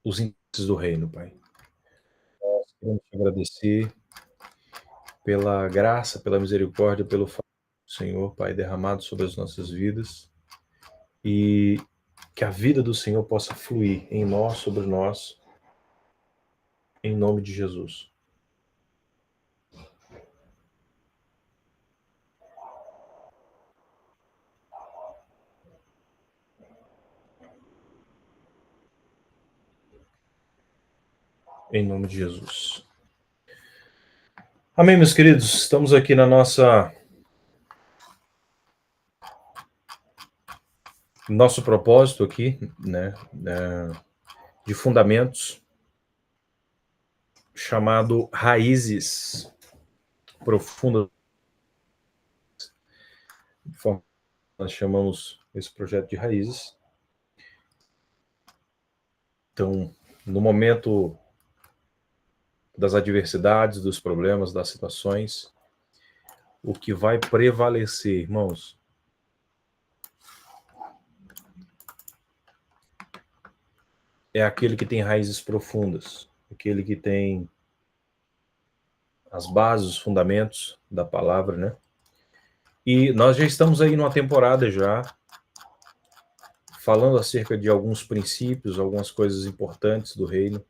os interesses do reino, Pai. Nós queremos te agradecer pela graça, pela misericórdia, pelo favor do Senhor, Pai, derramado sobre as nossas vidas, e que a vida do Senhor possa fluir em nós, sobre nós, em nome de Jesus. Em nome de Jesus. Amém, meus queridos. Estamos aqui na nosso propósito aqui, né, de fundamentos, chamado Raízes Profundas. Nós chamamos esse projeto de Raízes. Então, no momento das adversidades, dos problemas, das situações, o que vai prevalecer, irmãos, é aquele que tem raízes profundas, aquele que tem as bases, os fundamentos da palavra, né? E nós já estamos aí numa temporada já, falando acerca de alguns princípios, algumas coisas importantes do reino.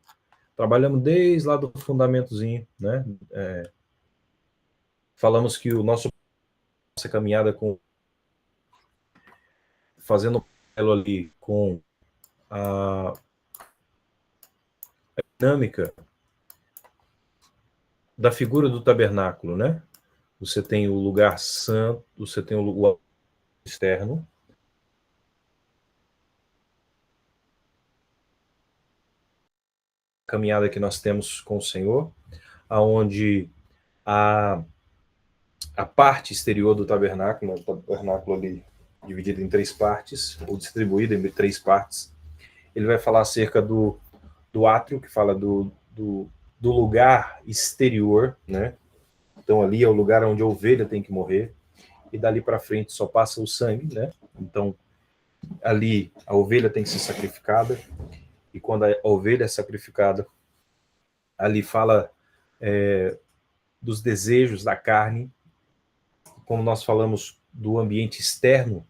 Trabalhamos desde lá do fundamentozinho, né? Falamos que nossa caminhada fazendo paralelo ali com a dinâmica da figura do tabernáculo, né? Você tem o lugar santo, você tem o externo, a caminhada que nós temos com o Senhor, aonde a parte exterior do tabernáculo, o tabernáculo ali dividido em 3 partes, ou distribuído em 3 partes, ele vai falar acerca do átrio, que fala do lugar exterior, né? Então ali é o lugar onde a ovelha tem que morrer, e dali para frente só passa o sangue, né? Então ali a ovelha tem que ser sacrificada, e quando a ovelha é sacrificada, ali fala dos desejos da carne. Como nós falamos do ambiente externo,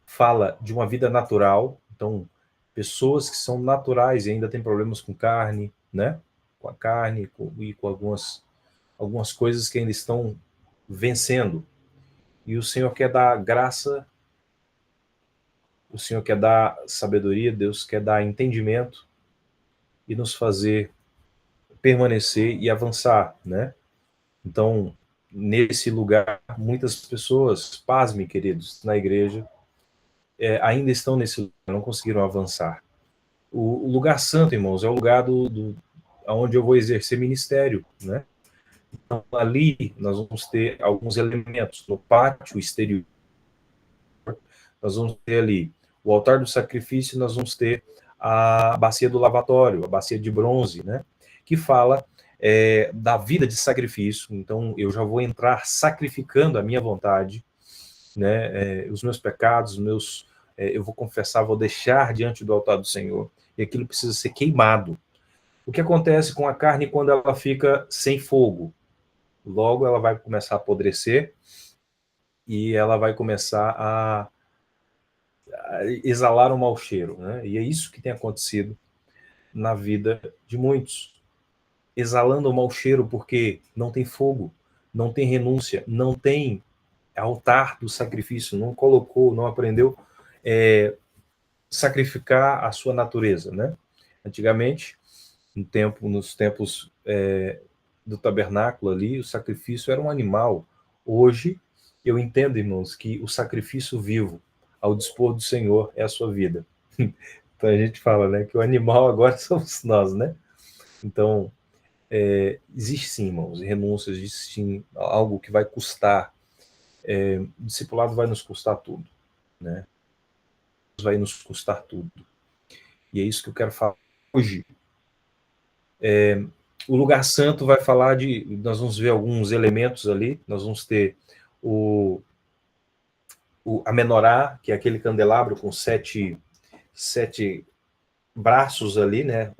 fala de uma vida natural. Então, pessoas que são naturais e ainda têm problemas com carne, né? Com a carne e com algumas coisas que ainda estão vencendo. E o Senhor quer dar graça, o Senhor quer dar sabedoria, Deus quer dar entendimento e nos fazer permanecer e avançar, né? Então, nesse lugar, muitas pessoas, pasmem, queridos, na igreja, ainda estão nesse lugar, não conseguiram avançar. O lugar santo, irmãos, é o lugar onde eu vou exercer ministério, né? Então, ali nós vamos ter alguns elementos. No pátio exterior, nós vamos ter ali o altar do sacrifício, nós vamos ter a bacia do lavatório, a bacia de bronze, né? Que fala da vida de sacrifício. Então, eu já vou entrar sacrificando a minha vontade, né? Os meus pecados, eu vou confessar, vou deixar diante do altar do Senhor, e aquilo precisa ser queimado. O que acontece com a carne quando ela fica sem fogo? Logo ela vai começar a apodrecer e ela vai começar a exalar um mau cheiro, né? E é isso que tem acontecido na vida de muitos. Exalando um mau cheiro porque não tem fogo, não tem renúncia, não tem altar do sacrifício, não colocou, não aprendeu sacrificar a sua natureza, né? Antigamente, nos tempos do tabernáculo ali, o sacrifício era um animal. Hoje, eu entendo, irmãos, que o sacrifício vivo ao dispor do Senhor é a sua vida. Então a gente fala, né, que o animal agora somos nós, né? Então, existe sim, irmãos, renúncias, existe sim algo que vai custar. O discipulado vai nos custar tudo, né? Vai nos custar tudo. E é isso que eu quero falar hoje. O lugar santo vai falar nós vamos ver alguns elementos ali, nós vamos ter a menorá, que é aquele candelabro com sete braços ali, né,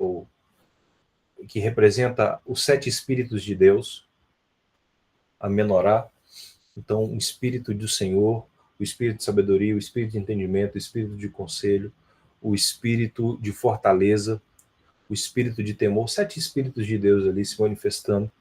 que representa os 7 espíritos de Deus, a menorá. Então, o espírito do Senhor, o espírito de sabedoria, o espírito de entendimento, o espírito de conselho, o espírito de fortaleza, o espírito de temor, 7 espíritos de Deus ali se manifestando.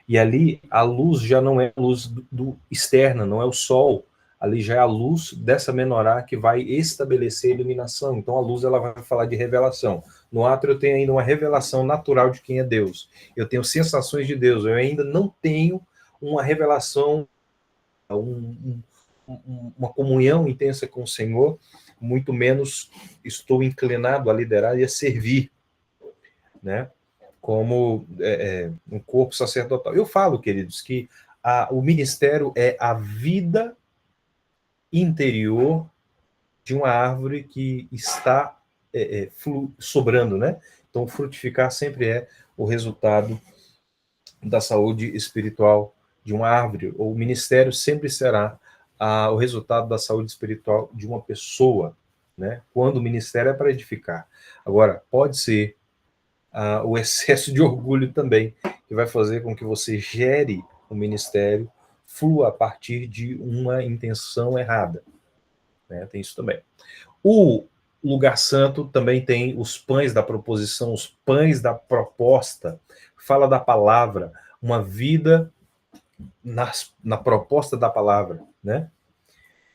E ali a luz já não é a luz do externa, não é o sol, ali já é a luz dessa menorá que vai estabelecer a iluminação. Então a luz ela vai falar de revelação. No átrio eu tenho ainda uma revelação natural de quem é Deus. Eu tenho sensações de Deus, eu ainda não tenho uma revelação, uma comunhão intensa com o Senhor, muito menos estou inclinado a liderar e a servir, né? Como um corpo sacerdotal. Eu falo, queridos, que o ministério é a vida interior de uma árvore que está sobrando, né? Então, frutificar sempre é o resultado da saúde espiritual de uma árvore. O ministério sempre será o resultado da saúde espiritual de uma pessoa, né? Quando o ministério é para edificar. Agora, pode ser o excesso de orgulho também, que vai fazer com que você gere o ministério, flua a partir de uma intenção errada. Né? Tem isso também. O lugar santo também tem os pães da proposição, os pães da proposta, fala da palavra, uma vida na proposta da palavra, né?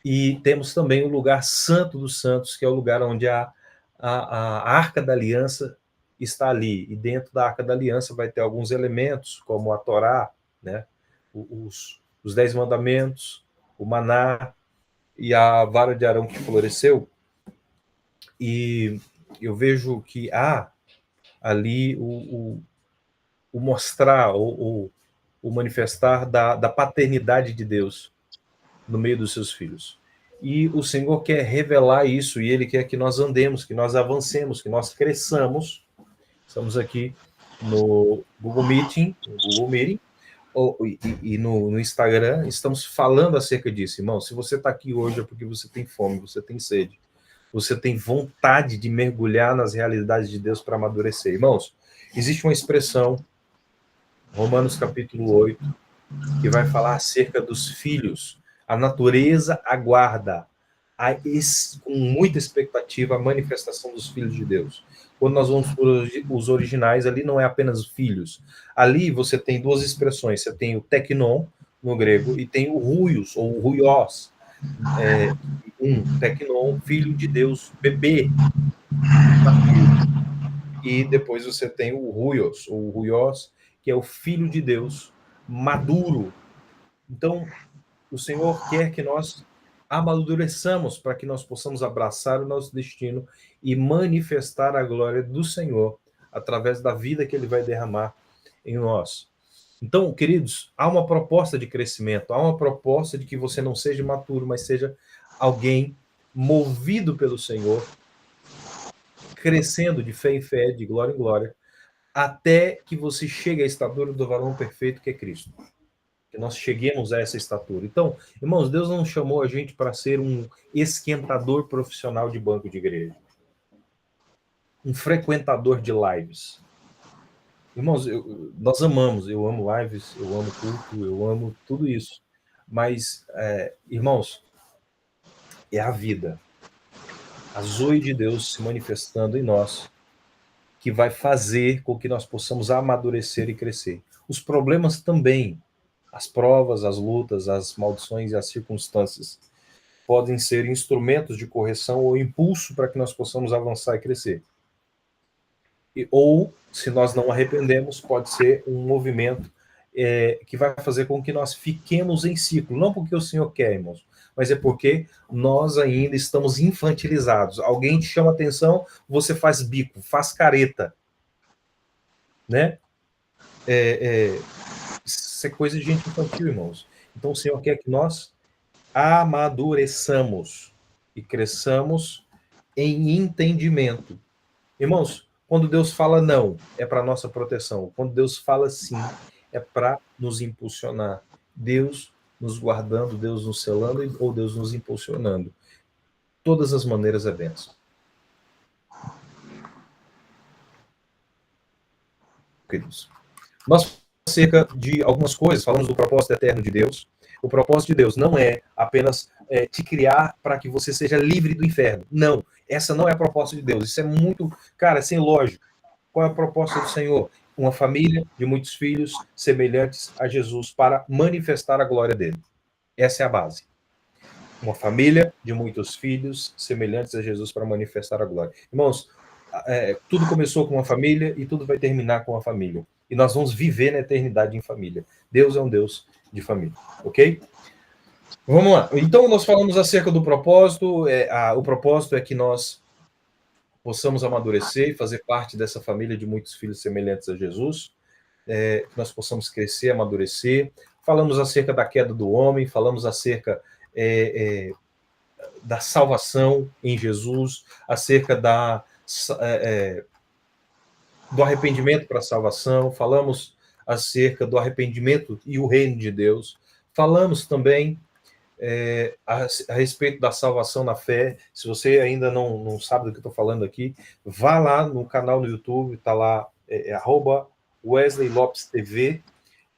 E temos também o lugar santo dos santos, que é o lugar onde a Arca da Aliança está ali. E dentro da Arca da Aliança vai ter alguns elementos, como a Torá, né? os 10 mandamentos, o maná e a vara de Arão que floresceu. E eu vejo que há ali o mostrar, o manifestar da paternidade de Deus no meio dos seus filhos. E o Senhor quer revelar isso, e Ele quer que nós andemos, que nós avancemos, que nós cresçamos. Estamos aqui no Google Meeting, e no Instagram, estamos falando acerca disso. Irmão, se você está aqui hoje é porque você tem fome, você tem sede, você tem vontade de mergulhar nas realidades de Deus para amadurecer. Irmãos, existe uma expressão, Romanos capítulo 8, que vai falar acerca dos filhos. A natureza aguarda com muita expectativa a manifestação dos filhos de Deus. Quando nós vamos para os originais, ali não é apenas filhos. Ali você tem duas expressões. Você tem o teknon, no grego, e tem o huios, ou ruios. Teknon, filho de Deus, bebê. E depois você tem o ruios, que é o filho de Deus, maduro. Então, o Senhor quer que nós amadureçamos para que nós possamos abraçar o nosso destino e manifestar a glória do Senhor através da vida que Ele vai derramar em nós. Então, queridos, há uma proposta de crescimento, há uma proposta de que você não seja maturo, mas seja alguém movido pelo Senhor, crescendo de fé em fé, de glória em glória, até que você chegue à estatura do varão perfeito que é Cristo. Que nós cheguemos a essa estatura. Então, irmãos, Deus não chamou a gente para ser um esquentador profissional de banco de igreja, um frequentador de lives. Irmãos, nós amamos, eu amo lives, eu amo culto, eu amo tudo isso. Mas, irmãos, é a vida, a zoe de Deus se manifestando em nós, que vai fazer com que nós possamos amadurecer e crescer. Os problemas também, as provas, as lutas, as maldições e as circunstâncias podem ser instrumentos de correção ou impulso para que nós possamos avançar e crescer. Ou, se nós não arrependemos, pode ser um movimento que vai fazer com que nós fiquemos em ciclo. Não porque o Senhor quer, irmãos, mas é porque nós ainda estamos infantilizados. Alguém te chama atenção, você faz bico, faz careta. Né? Isso é coisa de gente infantil, irmãos. Então o Senhor quer que nós amadureçamos e cresçamos em entendimento. Irmãos, quando Deus fala não, é para nossa proteção. Quando Deus fala sim, é para nos impulsionar. Deus nos guardando, Deus nos selando ou Deus nos impulsionando. Todas as maneiras é bênção. queridos. Nós, acerca de algumas coisas, falamos do propósito eterno de Deus. O propósito de Deus não é apenas te criar para que você seja livre do inferno. Não, essa não é a proposta de Deus. Isso é muito, cara, sem lógico. Qual é a proposta do Senhor? Uma família de muitos filhos semelhantes a Jesus para manifestar a glória dele. Essa é a base. Uma família de muitos filhos semelhantes a Jesus para manifestar a glória. Irmãos, tudo começou com uma família e tudo vai terminar com uma família. E nós vamos viver na eternidade em família. Deus é um Deus de família, ok? Vamos lá. Então, nós falamos acerca do propósito. O propósito é que nós possamos amadurecer e fazer parte dessa família de muitos filhos semelhantes a Jesus, que nós possamos crescer, amadurecer. Falamos acerca da queda do homem, falamos acerca da salvação em Jesus, acerca do arrependimento para a salvação, falamos acerca do arrependimento e o reino de Deus, falamos também a respeito da salvação na fé. Se você ainda não sabe do que eu estou falando aqui, vá lá no canal no YouTube, está lá, @Wesley Lopes TV.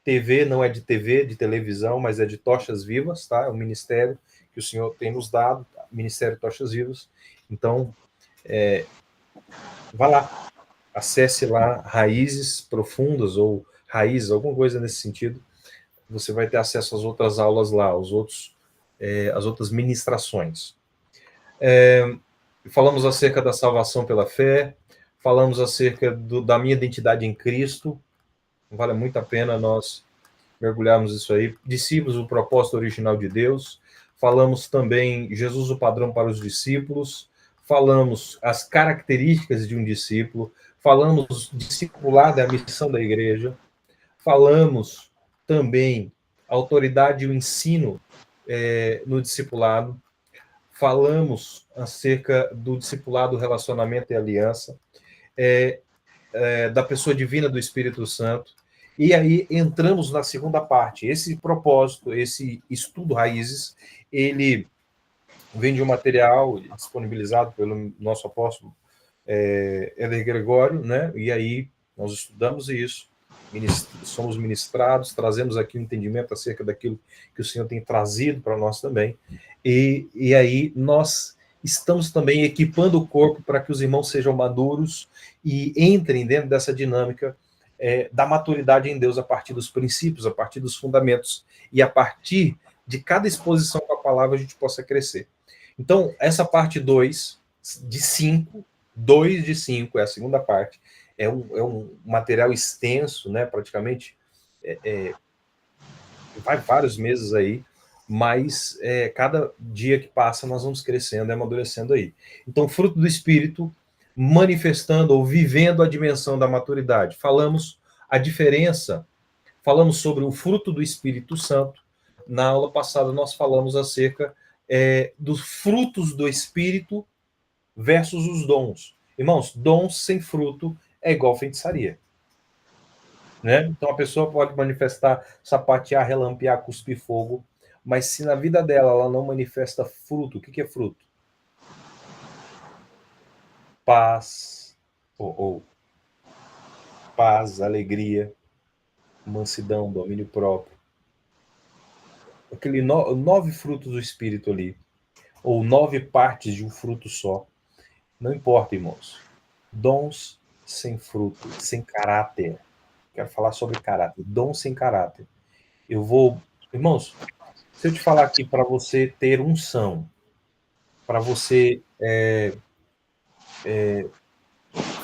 TV não é de TV, de televisão, mas é de Tochas Vivas, tá? É um ministério que o Senhor tem nos dado, Ministério Tochas Vivas. Então, vá lá, acesse lá Raízes Profundas ou Raízes, alguma coisa nesse sentido. Você vai ter acesso às outras aulas lá, as outras ministrações. Falamos acerca da salvação pela fé, falamos acerca da minha identidade em Cristo. Vale muito a pena nós mergulharmos isso aí. Discípulos, o propósito original de Deus. Falamos também Jesus, o padrão para os discípulos. Falamos as características de um discípulo. Falamos discipular da missão da igreja. Falamos também a autoridade e o ensino no discipulado. Falamos acerca do discipulado, relacionamento e aliança, da pessoa divina do Espírito Santo. E aí entramos na segunda parte. Esse propósito, esse estudo Raízes, ele vem de um material disponibilizado pelo nosso apóstolo Éder Gregório, né? E aí nós estudamos isso, somos ministrados, trazemos aqui um entendimento acerca daquilo que o Senhor tem trazido para nós também. E aí nós estamos também equipando o corpo para que os irmãos sejam maduros e entrem dentro dessa dinâmica da maturidade em Deus a partir dos princípios, a partir dos fundamentos, e a partir de cada exposição com a palavra a gente possa crescer. Então, essa parte 2 de 5, 2 de 5 é a segunda parte, é um material extenso, né, praticamente, vai vários meses aí, mas cada dia que passa nós vamos crescendo e amadurecendo aí. Então, fruto do Espírito, manifestando ou vivendo a dimensão da maturidade. Falamos a diferença, falamos sobre o fruto do Espírito Santo. Na aula passada nós falamos acerca dos frutos do Espírito versus os dons. Irmãos, dons sem fruto é igual feitiçaria. Né? Então a pessoa pode manifestar, sapatear, relampear, cuspir fogo, mas se na vida dela ela não manifesta fruto, o que é fruto? Paz, paz, alegria, mansidão, domínio próprio. Aquele 9 frutos do Espírito ali, ou 9 partes de um fruto só. Não importa, irmãos. Dons sem fruto, sem caráter. Quero falar sobre caráter. Dom sem caráter. Irmãos, se eu te falar aqui para você ter unção, para você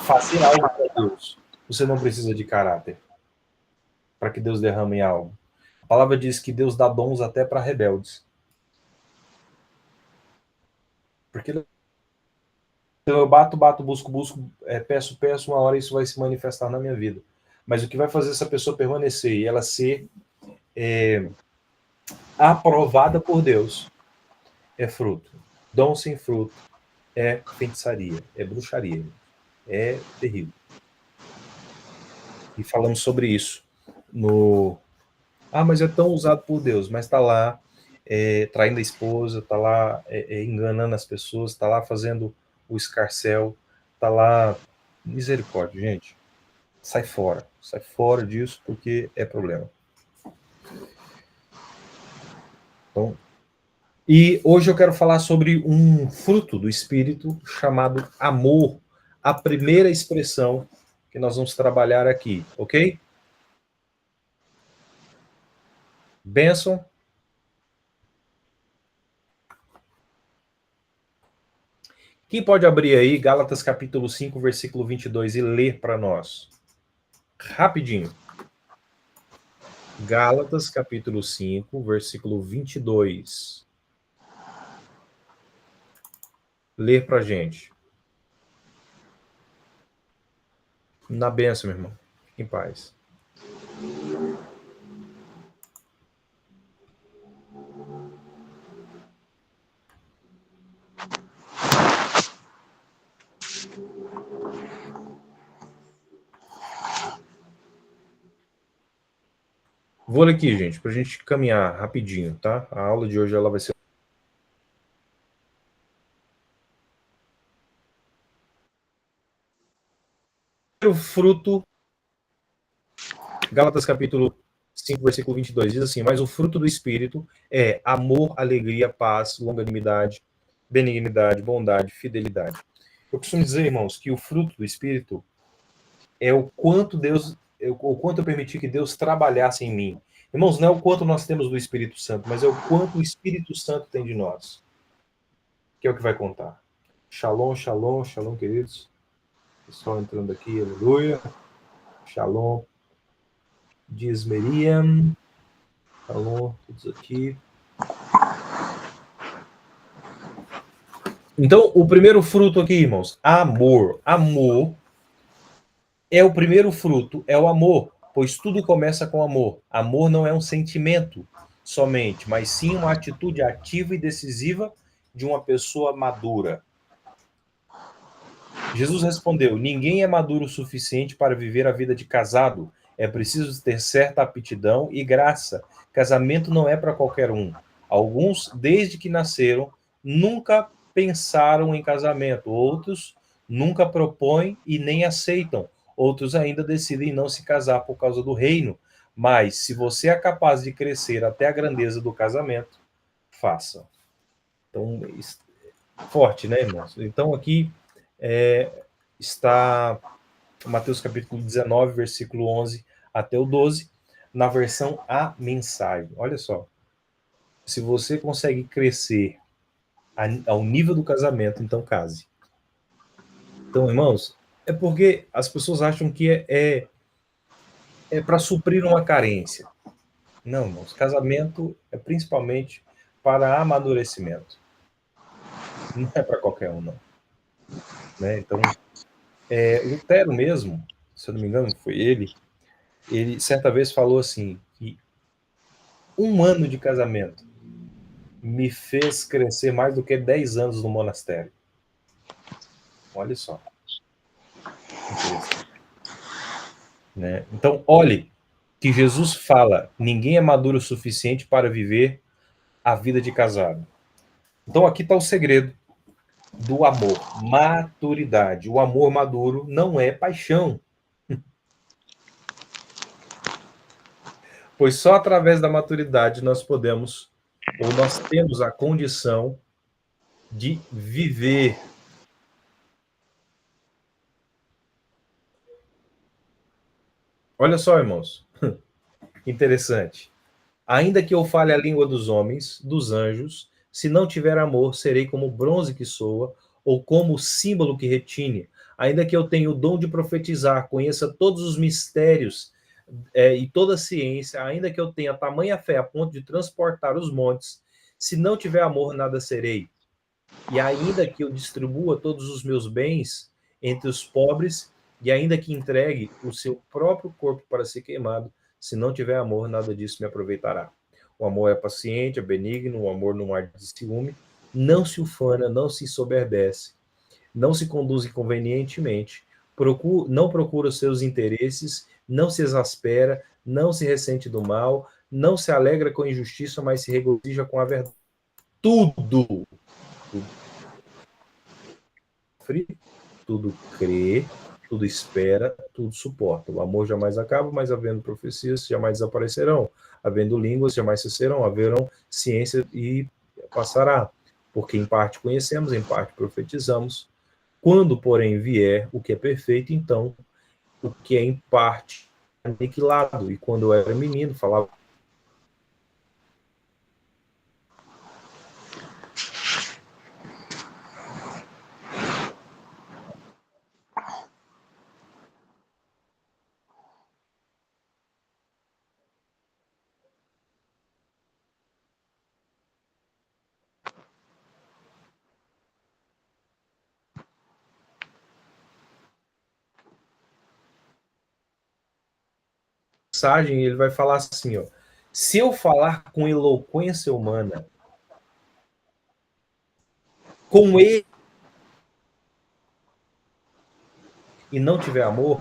fazer algo para Deus, você não precisa de caráter para que Deus derrame algo. A palavra diz que Deus dá dons até para rebeldes. Porque eu bato, busco, peço, uma hora isso vai se manifestar na minha vida. Mas o que vai fazer essa pessoa permanecer e ela ser aprovada por Deus é fruto. Dom sem fruto é feitiçaria, é bruxaria, é terrível. E falamos sobre isso mas é tão usado por Deus, mas está lá traindo a esposa, está lá enganando as pessoas, está lá fazendo o escarcéu, está lá, misericórdia, gente. sai fora disso, porque é problema. Então, e hoje eu quero falar sobre um fruto do Espírito chamado amor, a primeira expressão que nós vamos trabalhar aqui, ok? Benção. Quem pode abrir aí Gálatas capítulo 5, versículo 22 e ler para nós? Rapidinho. Gálatas capítulo 5, versículo 22. Ler para gente. Na benção, meu irmão. Fique em paz. Vou ler aqui, gente, para a gente caminhar rapidinho, tá? A aula de hoje ela vai ser o fruto. Gálatas capítulo 5, versículo 22 diz assim: mas o fruto do Espírito é amor, alegria, paz, longanimidade, benignidade, bondade, fidelidade. Eu costumo dizer, irmãos, que o fruto do Espírito é o quanto eu permiti que Deus trabalhasse em mim. Irmãos, não é o quanto nós temos do Espírito Santo, mas é o quanto o Espírito Santo tem de nós, que é o que vai contar. Shalom, shalom, shalom, queridos. Pessoal entrando aqui, aleluia. Shalom. Diz Miriam. Shalom, todos aqui. Então, o primeiro fruto aqui, irmãos, amor. Amor é o primeiro fruto, é o amor, pois tudo começa com amor. Amor não é um sentimento somente, mas sim uma atitude ativa e decisiva de uma pessoa madura. Jesus respondeu: ninguém é maduro o suficiente para viver a vida de casado. É preciso ter certa aptidão e graça. Casamento não é para qualquer um. Alguns, desde que nasceram, nunca pensaram em casamento. Outros nunca propõem e nem aceitam. Outros ainda decidem não se casar por causa do reino. Mas, se você é capaz de crescer até a grandeza do casamento, faça. Então, forte, né, irmãos? Então, aqui está Mateus capítulo 19, versículo 11 até o 12, na versão A Mensagem. Olha só, se você consegue crescer ao nível do casamento, então case. Então, irmãos, é porque as pessoas acham que é para suprir uma carência. Não, irmãos, casamento é principalmente para amadurecimento. Não é para qualquer um, não. Né? Então, Lutero mesmo, se eu não me engano, foi ele certa vez falou assim, que 1 ano de casamento me fez crescer mais do que 10 anos no monastério. Olha só. Né? Então, olhe que Jesus fala, ninguém é maduro o suficiente para viver a vida de casado. Então, aqui está o segredo do amor, maturidade. O amor maduro não é paixão. Pois só através da maturidade nós podemos, ou nós temos a condição de viver. Olha só, irmãos. Interessante. Ainda que eu fale a língua dos homens, dos anjos, se não tiver amor, serei como bronze que soa, ou como símbolo que retine. Ainda que eu tenha o dom de profetizar, conheça todos os mistérios e toda a ciência, ainda que eu tenha tamanha fé a ponto de transportar os montes, se não tiver amor, nada serei. E ainda que eu distribua todos os meus bens entre os pobres, e ainda que entregue o seu próprio corpo para ser queimado, se não tiver amor, nada disso me aproveitará. O amor é paciente, é benigno, o amor não arde de ciúme, não se ufana, não se ensoberbece, não se conduz inconvenientemente, não procura os seus interesses, não se exaspera, não se ressente do mal, não se alegra com a injustiça, mas se regozija com a verdade. Tudo crê, tudo espera, tudo suporta. O amor jamais acaba, mas havendo profecias, jamais desaparecerão. Havendo línguas, jamais cessarão. Haverão ciência e passará. Porque em parte conhecemos, em parte profetizamos. Quando, porém, vier o que é perfeito, então o que é em parte aniquilado. E quando eu era menino, falava. Mensagem, ele vai falar assim, ó, se eu falar com eloquência humana, com ele, e não tiver amor,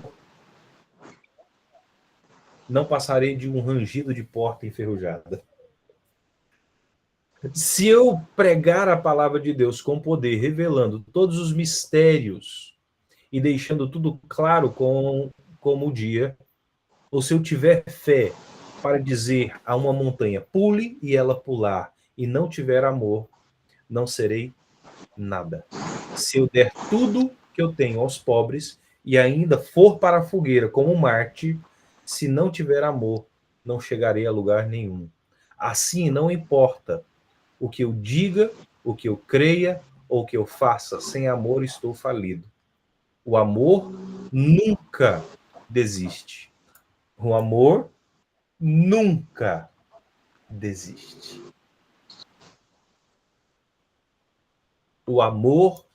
não passarei de um rangido de porta enferrujada. Se eu pregar a palavra de Deus com poder, revelando todos os mistérios e deixando tudo claro como o dia, ou se eu tiver fé para dizer a uma montanha, pule e ela pular, e não tiver amor, não serei nada. Se eu der tudo que eu tenho aos pobres e ainda for para a fogueira como Marte, se não tiver amor, não chegarei a lugar nenhum. Assim, não importa o que eu diga, o que eu creia ou o que eu faça, sem amor estou falido. O amor nunca desiste. O amor nunca desiste. O amor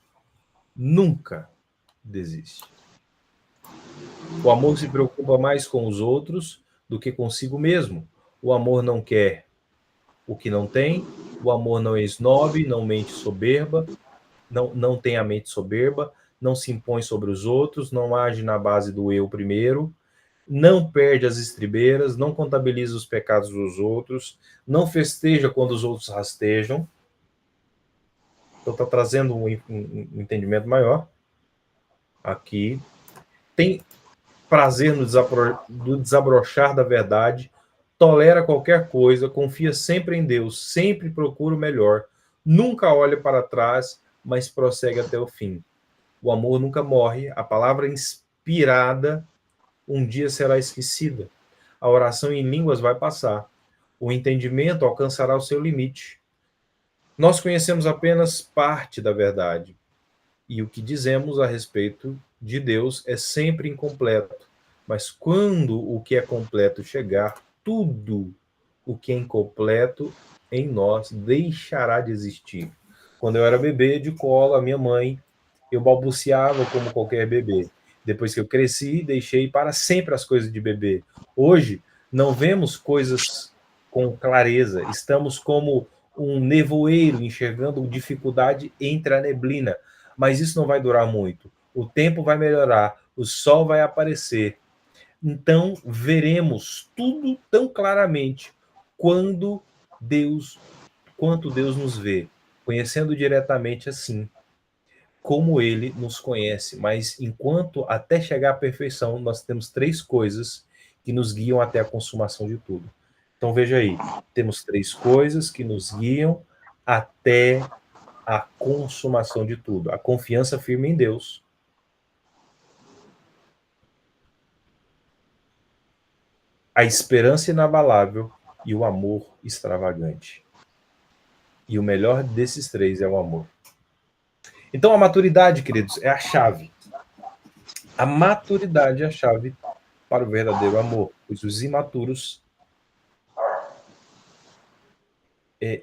nunca desiste. O amor se preocupa mais com os outros do que consigo mesmo. O amor não quer o que não tem. O amor não é esnobe, não mente soberba, não tem a mente soberba, não se impõe sobre os outros, não age na base do eu primeiro, não perde as estribeiras, não contabiliza os pecados dos outros, não festeja quando os outros rastejam. Então está trazendo um entendimento maior aqui. Tem prazer no desabrochar da verdade, tolera qualquer coisa, confia sempre em Deus, sempre procura o melhor, nunca olha para trás, mas prossegue até o fim. O amor nunca morre, a palavra inspirada um dia será esquecida. A oração em línguas vai passar. O entendimento alcançará o seu limite. Nós conhecemos apenas parte da verdade. E o que dizemos a respeito de Deus é sempre incompleto. Mas quando o que é completo chegar, tudo o que é incompleto em nós deixará de existir. Quando eu era bebê de colo, a minha mãe, eu balbuciava como qualquer bebê. Depois que eu cresci, deixei para sempre as coisas de bebê. Hoje, não vemos coisas com clareza. Estamos como um nevoeiro enxergando dificuldade entre a neblina. Mas isso não vai durar muito. O tempo vai melhorar, o sol vai aparecer. Então, veremos tudo tão claramente quando Deus, quanto Deus nos vê, conhecendo diretamente assim, como ele nos conhece. Mas enquanto até chegar à perfeição, nós temos três coisas que nos guiam até a consumação de tudo. Então veja aí, temos três coisas que nos guiam até a consumação de tudo. A confiança firme em Deus, a esperança inabalável e o amor extravagante. E o melhor desses três é o amor. Então a maturidade, queridos, é a chave. A maturidade é a chave para o verdadeiro amor, pois os imaturos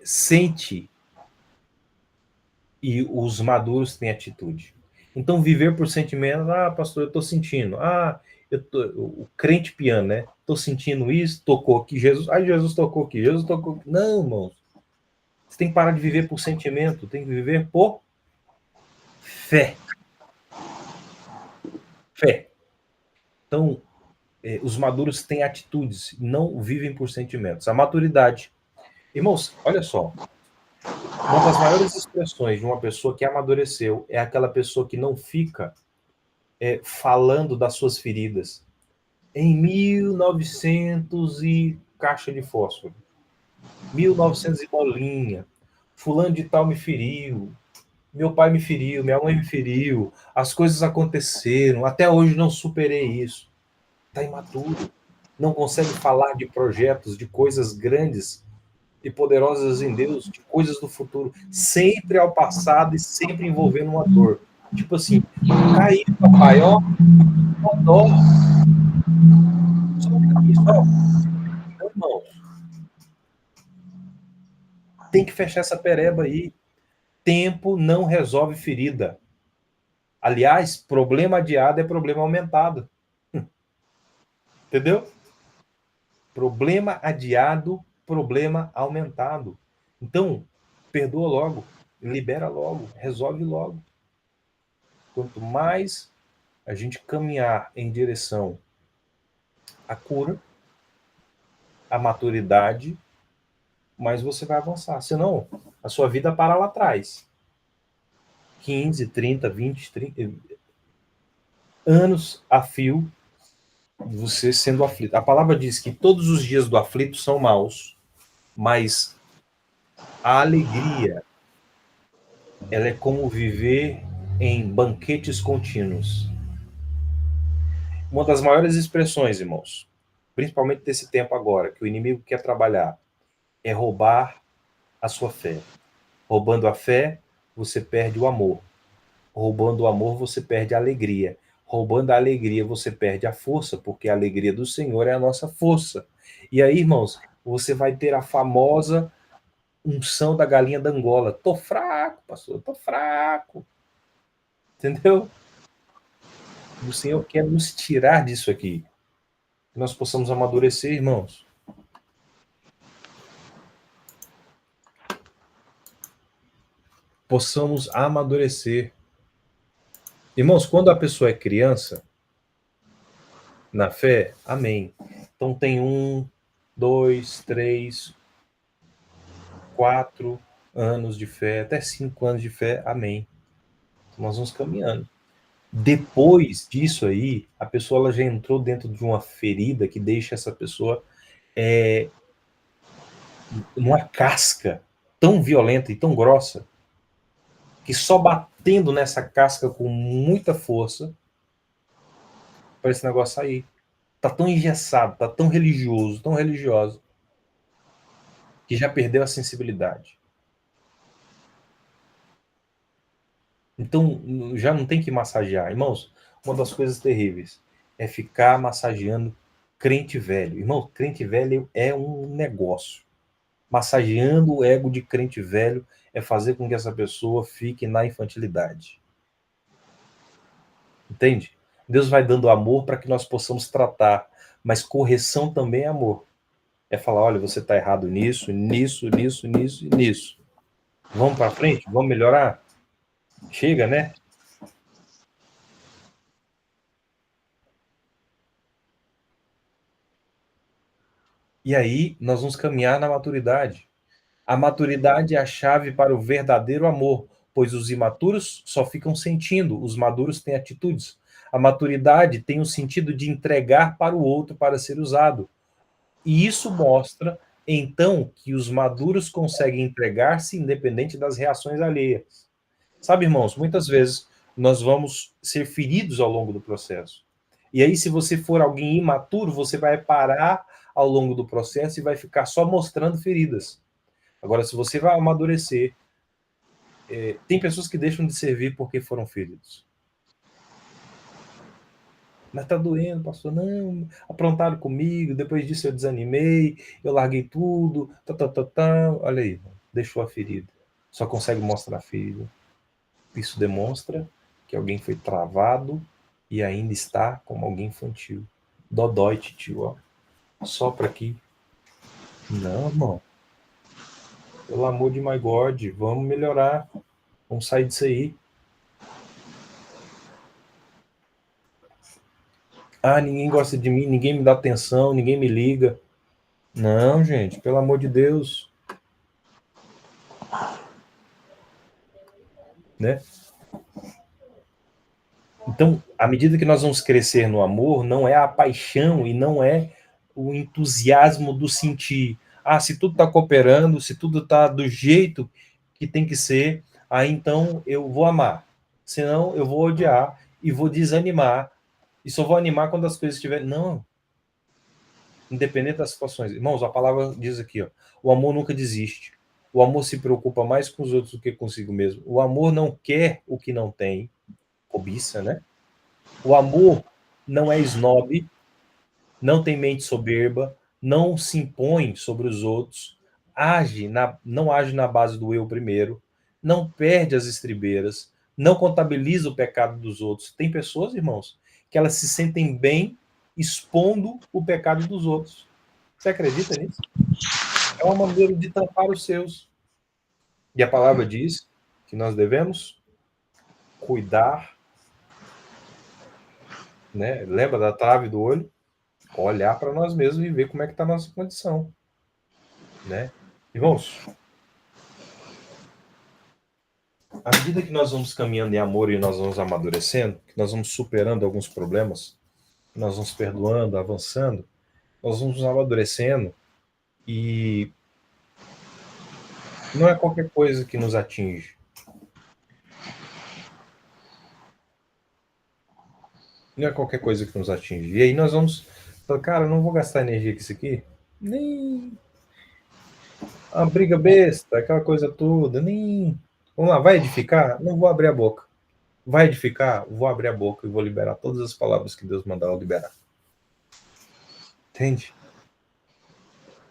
sentem e os maduros têm atitude. Então viver por sentimento, pastor, eu estou sentindo, o crente piano, né? Estou sentindo isso, tocou aqui, Jesus tocou aqui, Jesus tocou aqui. Não, irmãos. Você tem que parar de viver por sentimento, tem que viver por fé. Fé. Então, os maduros têm atitudes, não vivem por sentimentos. A maturidade. Irmãos, olha só. Uma das maiores expressões de uma pessoa que amadureceu é aquela pessoa que não fica falando das suas feridas. Em 1900 e caixa de fósforo, 1900 e bolinha, fulano de tal me feriu, meu pai me feriu, minha mãe me feriu, as coisas aconteceram, até hoje não superei isso. Está imaturo, não consegue falar de projetos, de coisas grandes e poderosas em Deus, de coisas do futuro, sempre ao passado e sempre envolvendo uma dor. Tipo assim, caí, papai, ó, dó, só aqui, só. Então, irmãos, tem que fechar essa pereba aí. Tempo não resolve ferida. Aliás, problema adiado é problema aumentado. Entendeu? Problema adiado, problema aumentado. Então, perdoa logo, libera logo, resolve logo. Quanto mais a gente caminhar em direção à cura, à maturidade, mais você vai avançar. Senão, a sua vida para lá atrás. 15, 30, 20, 30 anos a fio, você sendo aflito. A palavra diz que todos os dias do aflito são maus, mas a alegria, ela é como viver em banquetes contínuos. Uma das maiores expressões, irmãos, principalmente desse tempo agora, que o inimigo quer trabalhar, é roubar a sua fé. Roubando a fé, você perde o amor. Roubando o amor, você perde a alegria. Roubando a alegria, você perde a força, porque a alegria do Senhor é a nossa força. E aí, irmãos, você vai ter a famosa unção da galinha da Angola. Tô fraco, pastor, tô fraco. Entendeu? O Senhor quer nos tirar disso aqui. Que nós possamos amadurecer, irmãos. Possamos amadurecer. Irmãos, quando a pessoa é criança, na fé, amém. Então tem 1, 2, 3, 4 anos de fé, até 5 anos de fé, amém. Então nós vamos caminhando. Depois disso aí, a pessoa ela já entrou dentro de uma ferida que deixa essa pessoa numa casca tão violenta e tão grossa que só batendo nessa casca com muita força para esse negócio sair. Tá tão engessado, tá tão religioso, tão religioso, que já perdeu a sensibilidade. Então, já não tem que massagear. Irmãos, uma das coisas terríveis é ficar massageando crente velho. Irmão, crente velho é um negócio. Massageando o ego de crente velho é fazer com que essa pessoa fique na infantilidade. Entende? Deus vai dando amor para que nós possamos tratar, mas correção também é amor. É falar, olha, você está errado nisso, nisso, nisso, nisso e nisso. Vamos para frente? Vamos melhorar? Chega, né? E aí nós vamos caminhar na maturidade. A maturidade é a chave para o verdadeiro amor, pois os imaturos só ficam sentindo, os maduros têm atitudes. A maturidade tem o sentido de entregar para o outro para ser usado. E isso mostra, então, que os maduros conseguem entregar-se independente das reações alheias. Sabe, irmãos, muitas vezes nós vamos ser feridos ao longo do processo. E aí, se você for alguém imaturo, você vai parar ao longo do processo e vai ficar só mostrando feridas. Agora, se você vai amadurecer, tem pessoas que deixam de servir porque foram feridos. Mas tá doendo, pastor. Não, aprontaram comigo, depois disso eu desanimei, eu larguei tudo, tá. Olha aí, deixou a ferida. Só consegue mostrar a ferida. Isso demonstra que alguém foi travado e ainda está como alguém infantil. Dodói, tio, ó. Sopra aqui. Não, irmão. Pelo amor de my God, vamos melhorar. Vamos sair disso aí. Ah, ninguém gosta de mim, ninguém me dá atenção, ninguém me liga. Não, gente, pelo amor de Deus. Né? Então, à medida que nós vamos crescer no amor, não é a paixão e não é o entusiasmo do sentir. Ah, se tudo está cooperando, se tudo está do jeito que tem que ser, aí então eu vou amar. Senão eu vou odiar e vou desanimar. E só vou animar quando as coisas estiverem. Não, independente das situações. Irmãos, a palavra diz aqui, ó, o amor nunca desiste. O amor se preocupa mais com os outros do que consigo mesmo. O amor não quer o que não tem, cobiça, né? O amor não é snob, não tem mente soberba, não se impõe sobre os outros, não age na base do eu primeiro, não perde as estribeiras, não contabiliza o pecado dos outros. Tem pessoas, irmãos, que elas se sentem bem expondo o pecado dos outros. Você acredita nisso? É uma maneira de tampar os seus. E a palavra diz que nós devemos cuidar, né? Lembra da trave do olho? Olhar para nós mesmos e ver como é que está a nossa condição, né? Irmãos, à medida que nós vamos caminhando em amor e nós vamos amadurecendo, que nós vamos superando alguns problemas, que nós vamos perdoando, avançando, nós vamos amadurecendo e não é qualquer coisa que nos atinge. Não é qualquer coisa que nos atinge. E aí nós vamos falar, cara, não vou gastar energia com isso aqui. Nem a briga besta, aquela coisa toda, nem. Vamos lá, vai edificar? Não vou abrir a boca. Vai edificar? Vou abrir a boca e vou liberar todas as palavras que Deus mandar eu liberar. Entende?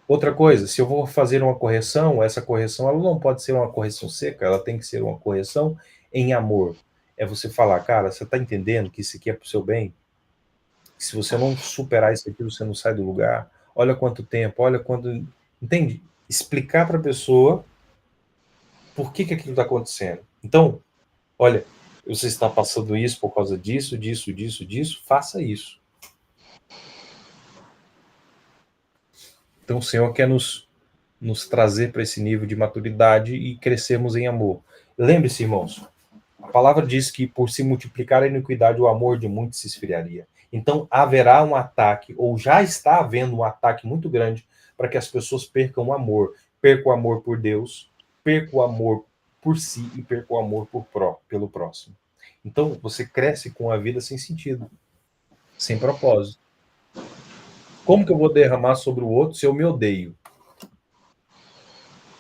Outra coisa, se eu vou fazer uma correção, essa correção ela não pode ser uma correção seca, ela tem que ser uma correção em amor. É você falar, cara, você está entendendo que isso aqui é para o seu bem? Que se você não superar isso aqui, você não sai do lugar. Olha quanto tempo, olha quanto. Entende? Explicar para a pessoa por que aquilo está acontecendo. Então, olha, você está passando isso por causa disso, disso, disso, disso, faça isso. Então, o Senhor quer nos trazer para esse nível de maturidade e crescermos em amor. Lembre-se, irmãos, a palavra diz que por se multiplicar a iniquidade, o amor de muitos se esfriaria. Então, haverá um ataque, ou já está havendo um ataque muito grande para que as pessoas percam o amor. Percam o amor por Deus, percam o amor por si e percam o amor pelo próximo. Então, você cresce com a vida sem sentido, sem propósito. Como que eu vou derramar sobre o outro se eu me odeio?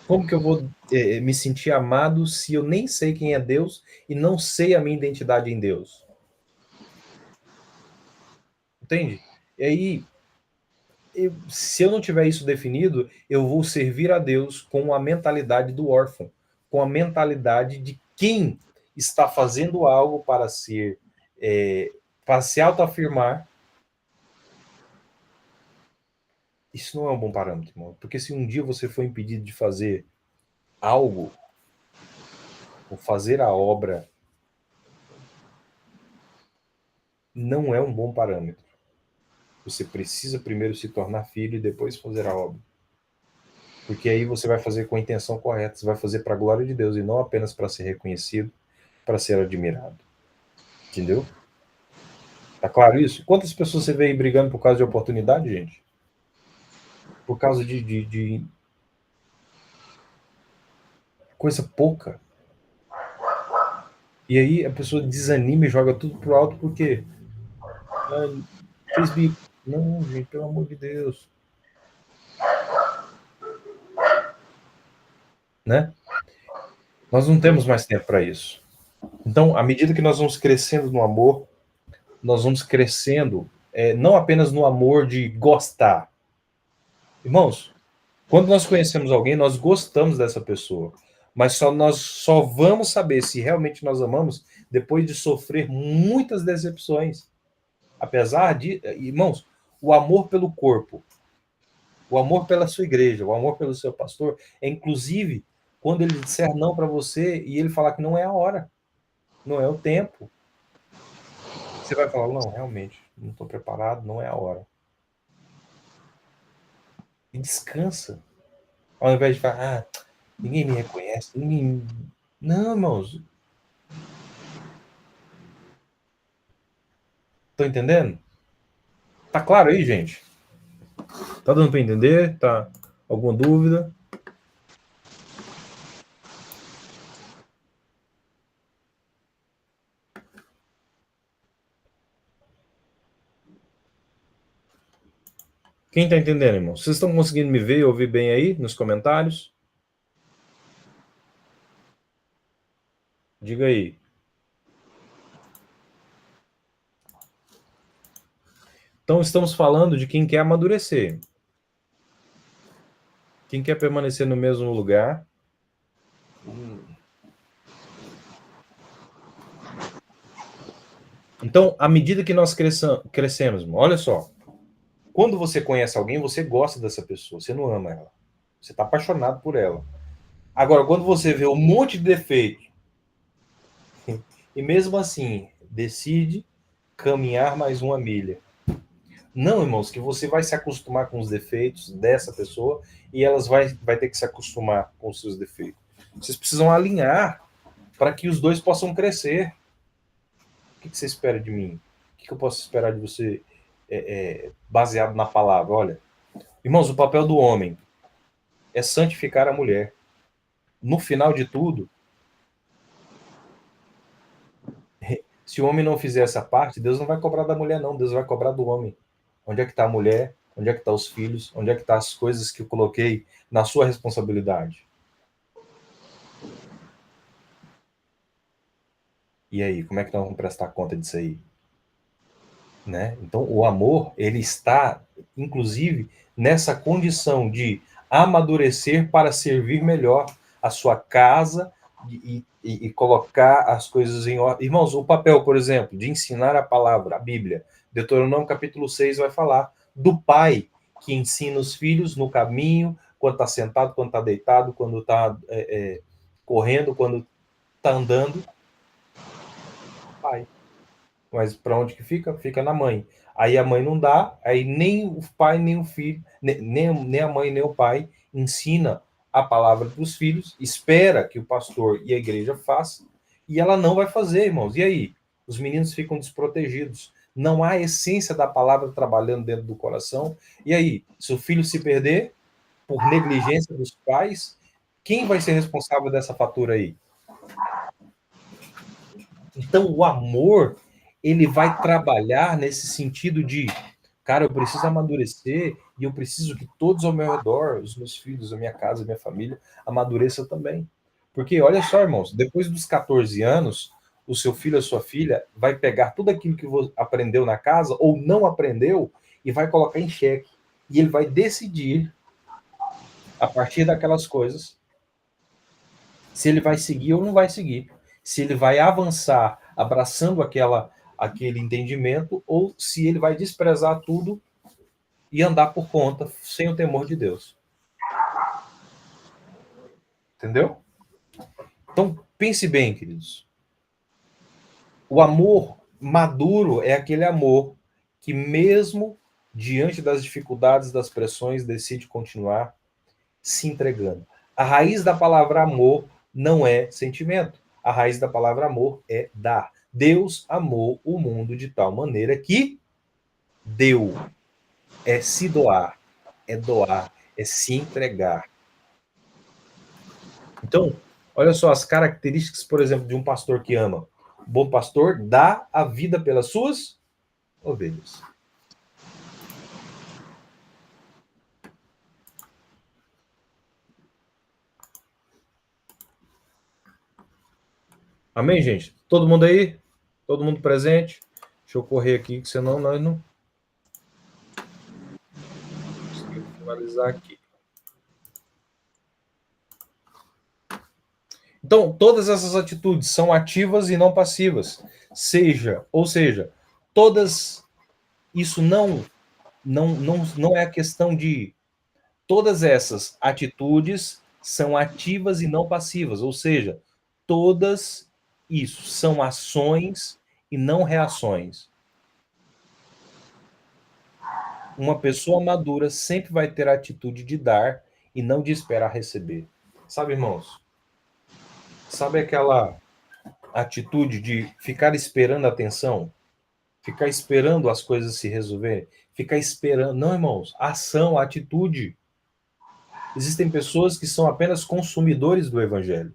Como que eu vou me sentir amado se eu nem sei quem é Deus e não sei a minha identidade em Deus? Entende? E aí, se eu não tiver isso definido, eu vou servir a Deus com a mentalidade do órfão, com a mentalidade de quem está fazendo algo para se autoafirmar. Isso não é um bom parâmetro, irmão. Porque se um dia você for impedido de fazer algo, ou fazer a obra, não é um bom parâmetro. Você precisa primeiro se tornar filho e depois fazer a obra. Porque aí você vai fazer com a intenção correta, você vai fazer para a glória de Deus e não apenas para ser reconhecido, para ser admirado. Entendeu? Tá claro isso? Quantas pessoas você vê aí brigando por causa de oportunidade, gente? Por causa de coisa pouca. E aí a pessoa desanima e joga tudo pro alto porque fez bico. Não, gente, pelo amor de Deus. Né? Nós não temos mais tempo para isso. Então, à medida que nós vamos crescendo no amor, nós vamos crescendo não apenas no amor de gostar. Irmãos, quando nós conhecemos alguém, nós gostamos dessa pessoa. Mas nós só vamos saber se realmente nós amamos depois de sofrer muitas decepções. Apesar de, irmãos, o amor pelo corpo, o amor pela sua igreja, o amor pelo seu pastor, é inclusive quando ele disser não para você e ele falar que não é a hora, não é o tempo. Você vai falar, não, realmente, não estou preparado, não é a hora. E descansa. Ao invés de falar, ninguém me reconhece, ninguém. Não, irmãos. Estão entendendo? Tá claro aí, gente? Tá dando para entender? Tá? Alguma dúvida? Quem tá entendendo, irmão? Vocês estão conseguindo me ver e ouvir bem aí nos comentários? Diga aí. Então, estamos falando de quem quer amadurecer. Quem quer permanecer no mesmo lugar. Então, à medida que nós crescemos, irmão, olha só. Quando você conhece alguém, você gosta dessa pessoa. Você não ama ela. Você está apaixonado por ela. Agora, quando você vê um monte de defeito e mesmo assim decide caminhar mais uma milha. Não, irmãos, que você vai se acostumar com os defeitos dessa pessoa e elas vai ter que se acostumar com os seus defeitos. Vocês precisam alinhar para que os dois possam crescer. O que você espera de mim? O que eu posso esperar de você baseado na palavra? Olha, irmãos, o papel do homem é santificar a mulher. No final de tudo, se o homem não fizer essa parte, Deus não vai cobrar da mulher, não. Deus vai cobrar do homem. Onde é que está a mulher? Onde é que estão os filhos? Onde é que estão as coisas que eu coloquei na sua responsabilidade? E aí, como é que nós vamos prestar conta disso aí? Né? Então, o amor, ele está, inclusive, nessa condição de amadurecer para servir melhor a sua casa e colocar as coisas em ordem. Irmãos, o papel, por exemplo, de ensinar a palavra, a Bíblia, Deuteronômio capítulo 6 vai falar do pai que ensina os filhos no caminho, quando está sentado, quando está deitado, quando está correndo, quando está andando. Pai. Mas para onde que fica? Fica na mãe. Aí a mãe não dá, aí nem o pai, nem o filho, nem a mãe, nem o pai ensina a palavra para os filhos, espera que o pastor e a igreja façam, e ela não vai fazer, irmãos. E aí? Os meninos ficam desprotegidos. Não há essência da palavra trabalhando dentro do coração. E aí, se o filho se perder por negligência dos pais, quem vai ser responsável dessa fatura aí? Então, o amor, ele vai trabalhar nesse sentido de, cara, eu preciso amadurecer e eu preciso que todos ao meu redor, os meus filhos, a minha casa, a minha família, amadureçam também. Porque, olha só, irmãos, depois dos 14 anos, o seu filho, a sua filha, vai pegar tudo aquilo que aprendeu na casa ou não aprendeu e vai colocar em xeque. E ele vai decidir, a partir daquelas coisas, se ele vai seguir ou não vai seguir, se ele vai avançar abraçando aquele entendimento ou se ele vai desprezar tudo e andar por conta sem o temor de Deus. Entendeu? Então, pense bem, queridos. O amor maduro é aquele amor que, mesmo diante das dificuldades, das pressões, decide continuar se entregando. A raiz da palavra amor não é sentimento. A raiz da palavra amor é dar. Deus amou o mundo de tal maneira que deu. É se doar, é se entregar. Então, olha só as características, por exemplo, de um pastor que ama. O bom pastor dá a vida pelas suas ovelhas. Amém, gente? Todo mundo aí? Todo mundo presente? Deixa eu correr aqui, que senão nós não conseguimos finalizar aqui. Então, todas essas atitudes são ativas e não passivas. Ou seja, todas isso não é a questão de todas essas atitudes são ativas e não passivas, ou seja, todas isso são ações e não reações. Uma pessoa madura sempre vai ter a atitude de dar e não de esperar receber. Sabe, irmãos? Sabe aquela atitude de ficar esperando atenção? Ficar esperando as coisas se resolverem. Ficar esperando. Não, irmãos. Ação, atitude. Existem pessoas que são apenas consumidores do evangelho.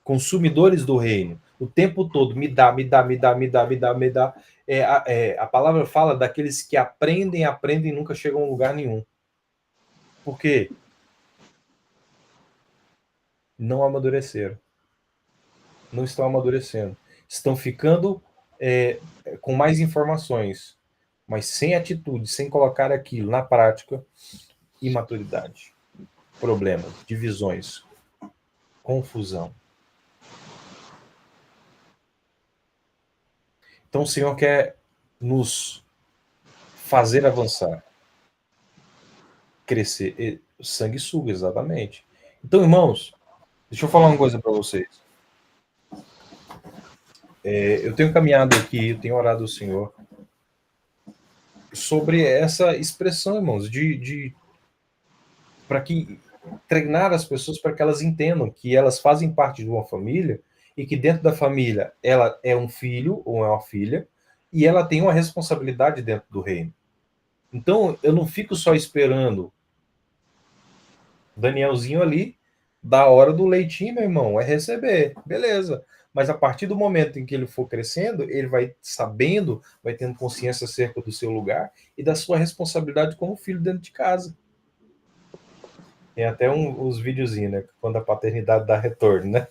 Consumidores do reino. O tempo todo. Me dá, me dá, me dá, me dá, me dá, me dá. A palavra fala daqueles que aprendem, aprendem e nunca chegam a lugar nenhum. Por quê? Não amadureceram. Não estão amadurecendo. Estão ficando com mais informações, mas sem atitude, sem colocar aquilo na prática. Imaturidade, problemas, divisões, confusão. Então o Senhor quer nos fazer avançar, crescer. Sanguessuga, exatamente. Então, irmãos, deixa eu falar uma coisa para vocês. Eu tenho caminhado aqui, eu tenho orado ao Senhor sobre essa expressão, irmãos, para que treinar as pessoas para que elas entendam que elas fazem parte de uma família e que dentro da família ela é um filho ou é uma filha e ela tem uma responsabilidade dentro do reino. Então, eu não fico só esperando Danielzinho ali, da hora do leitinho, meu irmão, é receber, beleza. Mas a partir do momento em que ele for crescendo, ele vai sabendo, vai tendo consciência acerca do seu lugar e da sua responsabilidade como filho dentro de casa. Tem até uns videozinhos, né? Quando a paternidade dá retorno, né?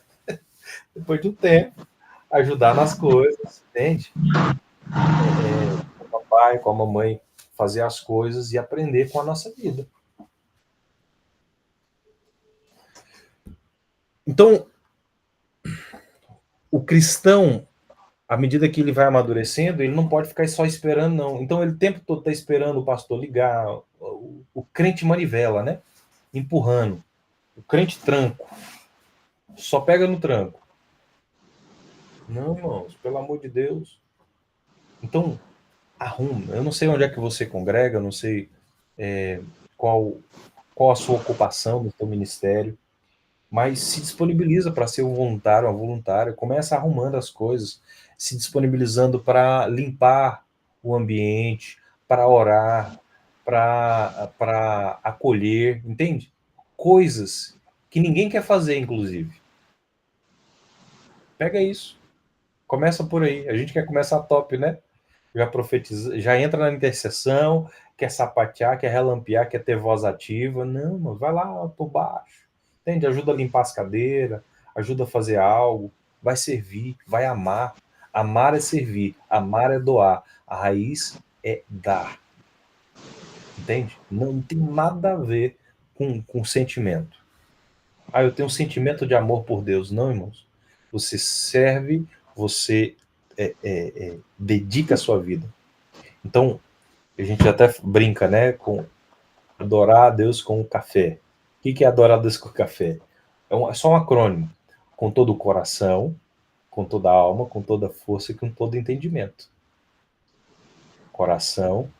Depois de um tempo, ajudar nas coisas, entende? Com o papai, com a mamãe, fazer as coisas e aprender com a nossa vida. Então, o cristão, à medida que ele vai amadurecendo, ele não pode ficar só esperando, não. Então, ele o tempo todo está esperando o pastor ligar. O crente manivela, né? Empurrando. O crente tranco. Só pega no tranco. Não, irmãos, pelo amor de Deus. Então, arruma. Eu não sei onde é que você congrega, eu não sei qual, qual a sua ocupação no seu ministério, mas se disponibiliza para ser um voluntário, uma voluntária, começa arrumando as coisas, se disponibilizando para limpar o ambiente, para orar, para acolher, entende? Coisas que ninguém quer fazer, inclusive. Pega isso, começa por aí. A gente quer começar top, né? Já profetiza, já entra na intercessão, quer sapatear, quer relampear, quer ter voz ativa. Não, mano, vai lá por baixo. Entende? Ajuda a limpar as cadeiras, ajuda a fazer algo, vai servir, vai amar. Amar é servir, amar é doar. A raiz é dar. Entende? Não tem nada a ver com sentimento. Ah, eu tenho um sentimento de amor por Deus. Não, irmãos. Você serve, você dedica a sua vida. Então, a gente até brinca, né, com adorar a Deus com o café. O que é adorar a Deus com o café? É só um acrônimo. Com todo o coração, com toda a alma, com toda a força e com todo o entendimento. Coração,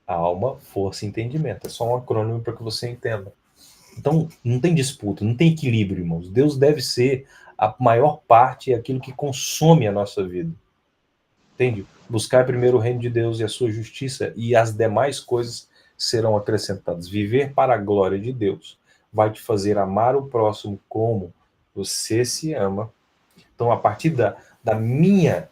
alma, força e entendimento. É só um acrônimo para que você entenda. Então, não tem disputa, não tem equilíbrio, irmãos. Deus deve ser a maior parte, aquilo que consome a nossa vida. Entende? Buscar primeiro o reino de Deus e a sua justiça, e as demais coisas serão acrescentadas. Viver para a glória de Deus vai te fazer amar o próximo como você se ama. Então, a partir da minha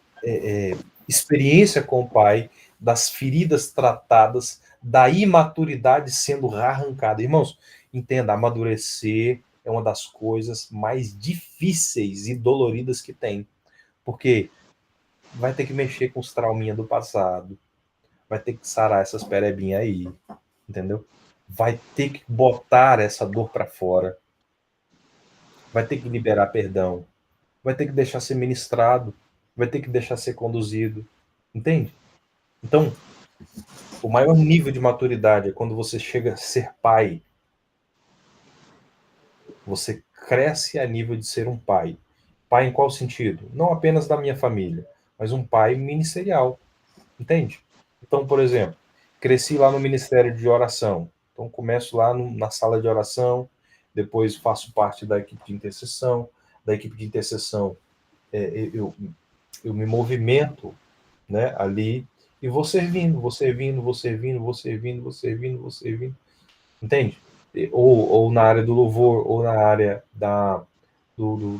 experiência com o Pai, das feridas tratadas, da imaturidade sendo arrancada. Irmãos, entenda, amadurecer é uma das coisas mais difíceis e doloridas que tem. Porque vai ter que mexer com os trauminhas do passado, vai ter que sarar essas perebinhas aí, entendeu? Vai ter que botar essa dor para fora, vai ter que liberar perdão, vai ter que deixar ser ministrado, vai ter que deixar ser conduzido, entende? Então, o maior nível de maturidade é quando você chega a ser pai. Você cresce a nível de ser um pai. Pai em qual sentido? Não apenas da minha família, mas um pai ministerial, entende? Então, por exemplo, cresci lá no ministério de oração. Então, começo lá na sala de oração, depois faço parte da equipe de intercessão. Da equipe de intercessão, eu me movimento, né, ali. E vou servindo, vou servindo, vou servindo, vou servindo, vou servindo, vou servindo. Entende? Ou na área do louvor, ou na área do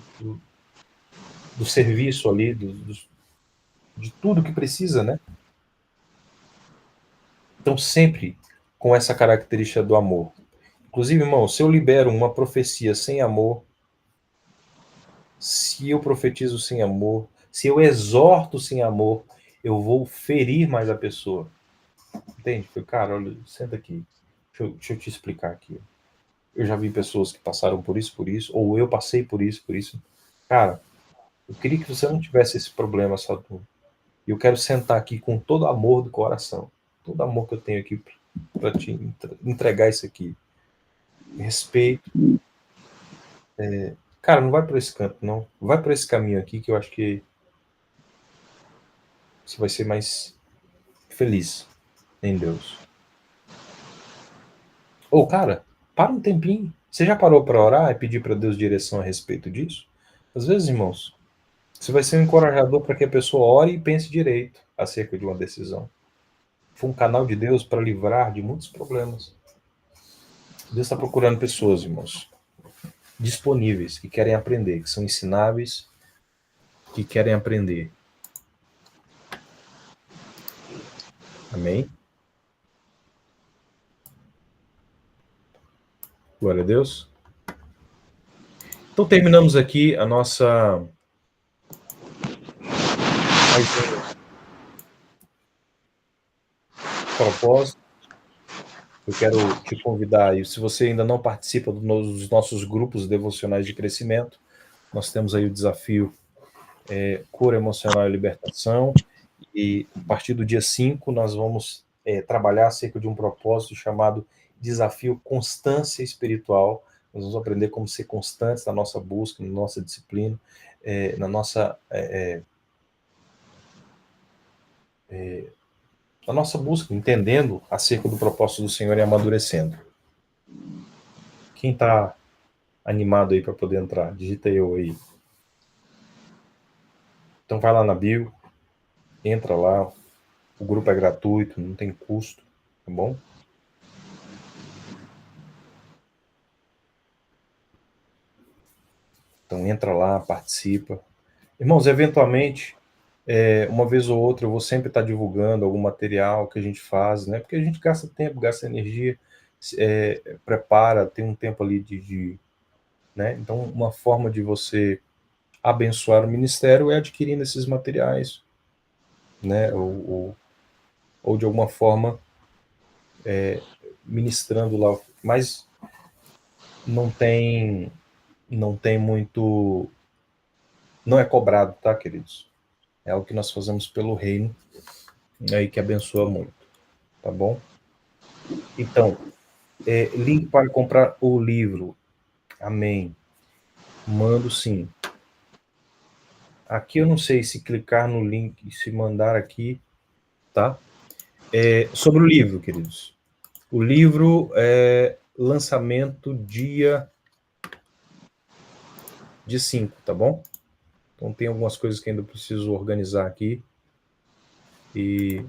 serviço ali, de tudo que precisa, né? Então, sempre com essa característica do amor. Inclusive, irmão, se eu libero uma profecia sem amor, se eu profetizo sem amor, se eu exorto sem amor, eu vou ferir mais a pessoa. Entende? Foi, cara, olha, senta aqui. Deixa eu te explicar aqui. Eu já vi pessoas que passaram por isso, ou eu passei por isso, por isso. Cara, eu queria que você não tivesse esse problema, Saturno. E eu quero sentar aqui com todo amor do coração, todo amor que eu tenho aqui para te entregar isso aqui. Respeito. Cara, não vai por esse canto, não. Vai por esse caminho aqui que eu acho que você vai ser mais feliz em Deus. Ou, cara, para um tempinho. Você já parou para orar e pedir para Deus direção a respeito disso? Às vezes, irmãos, você vai ser um encorajador para que a pessoa ore e pense direito acerca de uma decisão. Foi um canal de Deus para livrar de muitos problemas. Deus está procurando pessoas, irmãos, disponíveis, que querem aprender, que são ensináveis, que querem aprender. Amém? Glória a Deus. Então terminamos aqui a nossa propósito. Eu quero te convidar, e se você ainda não participa dos nossos grupos devocionais de crescimento, nós temos aí o desafio Cura Emocional e Libertação, e a partir do dia 5 nós vamos trabalhar acerca de um propósito chamado Desafio Constância Espiritual. Nós vamos aprender como ser constantes na nossa busca, na nossa disciplina, na nossa busca, entendendo acerca do propósito do Senhor e amadurecendo. Quem está animado aí para poder entrar? Digita eu aí. Então vai lá na bio, entra lá, o grupo é gratuito, não tem custo, tá bom? Então entra lá, participa. Irmãos, eventualmente, uma vez ou outra, eu vou sempre estar divulgando algum material que a gente faz, né? Porque a gente gasta tempo, gasta energia, prepara, tem um tempo ali né? Então, uma forma de você abençoar o ministério é adquirindo esses materiais, né? Ou de alguma forma ministrando lá, mas não tem muito, não é cobrado, tá, queridos? É algo que nós fazemos pelo reino, aí que abençoa muito, tá bom? Então, link para comprar o livro, amém. Mando sim. Aqui eu não sei se clicar no link, se mandar aqui, tá? Sobre o livro, queridos. O livro é lançamento dia 5, tá bom? Então tem algumas coisas que ainda preciso organizar aqui. E